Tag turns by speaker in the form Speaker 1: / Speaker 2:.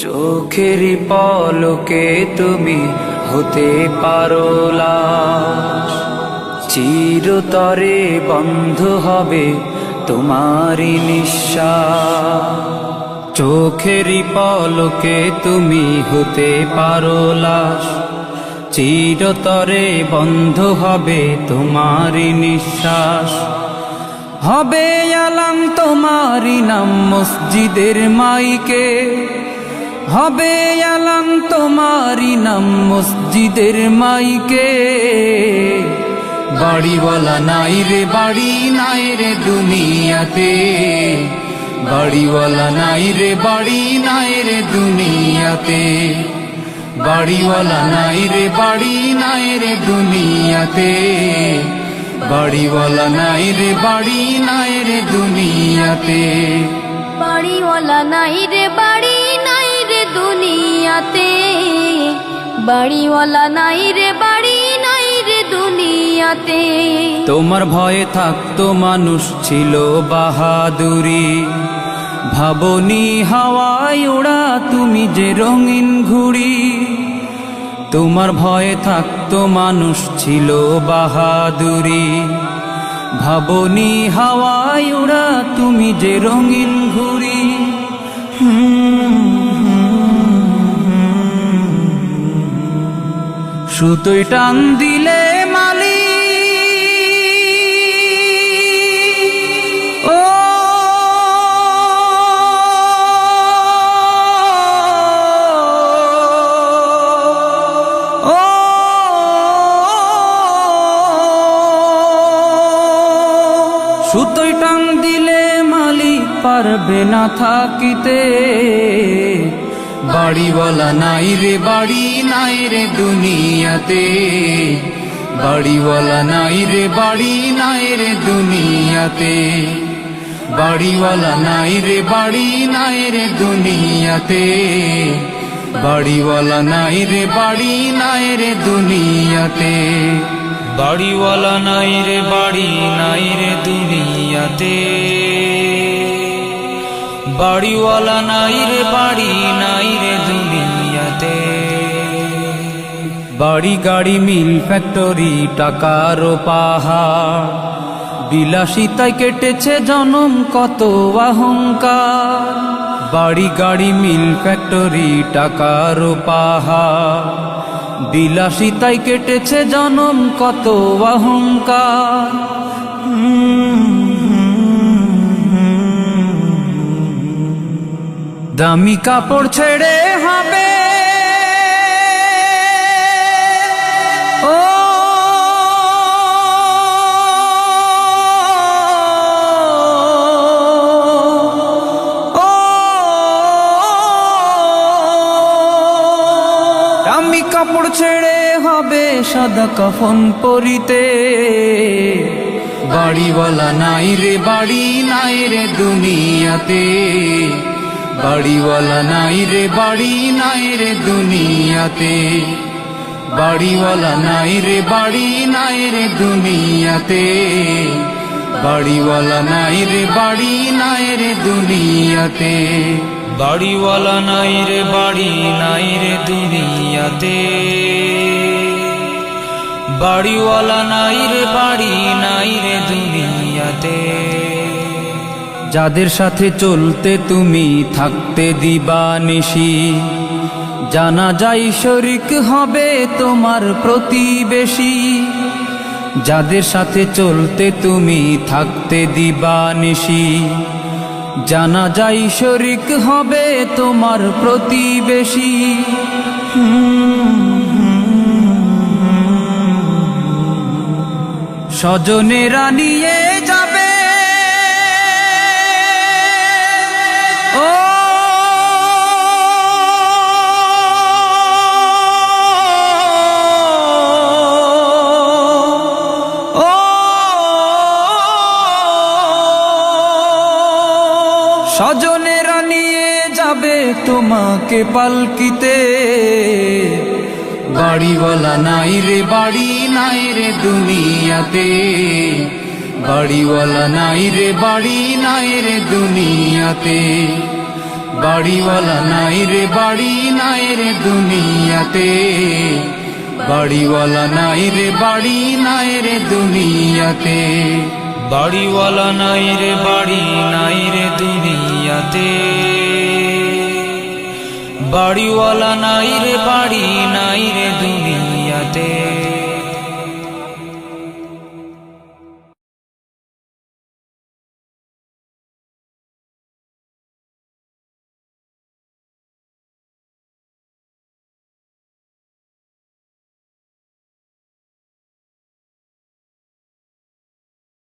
Speaker 1: চোখের পলকে তুমি হতে পারো লাশ, চিরতরে বন্ধ হবে তোমারই নিঃশ্বাস। চোখের পলকে তুমি হতে পারো লাশ, চিরতরে বন্ধ হবে তোমারই নিঃশ্বাস। হবে আলাম তোমারই নাম মসজিদের মাইকে, হবে আলাম তোমারই নাম মসজিদের মাইকে। বাড়িওয়ালা নাই রে বাড়ি নাই রে দুনিয়াতে, বাড়িওয়ালা নাই রে বাড়ি নাই রে দুনিয়াতে, বাড়িওয়ালা নাই রে বাড়ি নাই রে দুনিয়াতে, বাড়িওয়ালা নাই রে বাড়ি নাই রে দুনিয়াতে।
Speaker 2: বাড়িওয়ালা নাই রে বাড়ি নাই রে দুনিয়াতে, বাড়িওয়ালা নাই রে বাড়ি নাই রে দুনিয়াতে।
Speaker 1: তোমার ভয়ে থাকতো মানুষ ছিল বাহাদুরি, ভাবনি হাওয়ায় ওড়া তুমি যে রঙিন ঘুড়ি। তোমার ভয়ে থাকতো মানুষ ছিল বাহাদুরি, ভাবনি হাওয়ায় ওড়া তুমি যে রঙিন ঘুড়ি। সুতোয় টান দিলে মালি ও ও সুতোয় টান দিলে মালিক পারবে না থাকিতে। বাড়িওয়ালা নাই রে বাড়ি নাই রে দুনিয়াতে, বাড়িওয়ালা নাই রে বাড়ি নাই রে দুনিয়াতে, বাড়িওয়ালা নাই রে বাড়ি নাই রে দুনিয়াতে, বাড়িওয়ালা নাই রে বাড়ি নাই রে দুনিয়াতে, বাড়িওয়ালা নাই রে বাড়ি নাই রে দুনিয়াতে, বাড়িওয়ালা নাই রে বাড়ি নাই রে দুনিয়াতে। বাড়ি গাড়ি মিল ফ্যাক্টরি টাকার পাহাড়, বিলাসিতায় কেটেছে জনম কত অহংকার। বাড়ি গাড়ি মিল ফ্যাক্টরি টাকার পাহাড়, বিলাসিতায় কেটেছে জনম কত অহংকার। দামি কাপড় ছেড়ে হবে ও দামি কাপড় ছেড়ে হবে সাদা কাফন পরিতে। বাড়িওয়ালা নাই রে বাড়ি নাই রে দুনিয়াতে, বাড়িওয়ালা নাই রে বাড়ি নাই রে দুনিয়াতে, বাড়িওয়ালা নাই রে বাড়ি নাই রে দুনিয়াতে, বাড়িওয়ালা নাই রে বাড়ি নাই রে দুনিয়াতে, বাড়িওয়ালা নাই রে বাড়ি নাই রে দুনিয়াতে, বাড়িওয়ালা নাই রে বাড়ি নাই রে দুনিয়াতে। যাদের সাথে চলতে তুমি থাকতে দিবানিশি, জানা যায় শরিক হবে তোমার প্রতিবেশী। যাদের সাথে চলতে তুমি থাকতে দিবানিশি, জানা যায় শরিক হবে তোমার প্রতিবেশী। স্বজনেরা নিয়ে যাবে
Speaker 3: স্বজনেরা নিয়ে যাবে তোমাকে পালকিতে,
Speaker 1: বাড়িওয়ালা নাই রে বাড়ি নাই রে দুনিয়াতে, বাড়িওয়ালা নাই রে বাড়ি নাই রে দুনিয়াতে, বাড়িওয়ালা নাই রে বাড়ি নাই রে দুনিয়াতে, বাড়িওয়ালা নাই রে বাড়ি নাই রে দুনিয়াতে,
Speaker 3: বাড়িওয়ালা নাই রে বাড়ি নাই রে দুনিয়াতে, বাড়িওয়ালা নাই রে বাড়ি নাই রে দুনিয়াতে।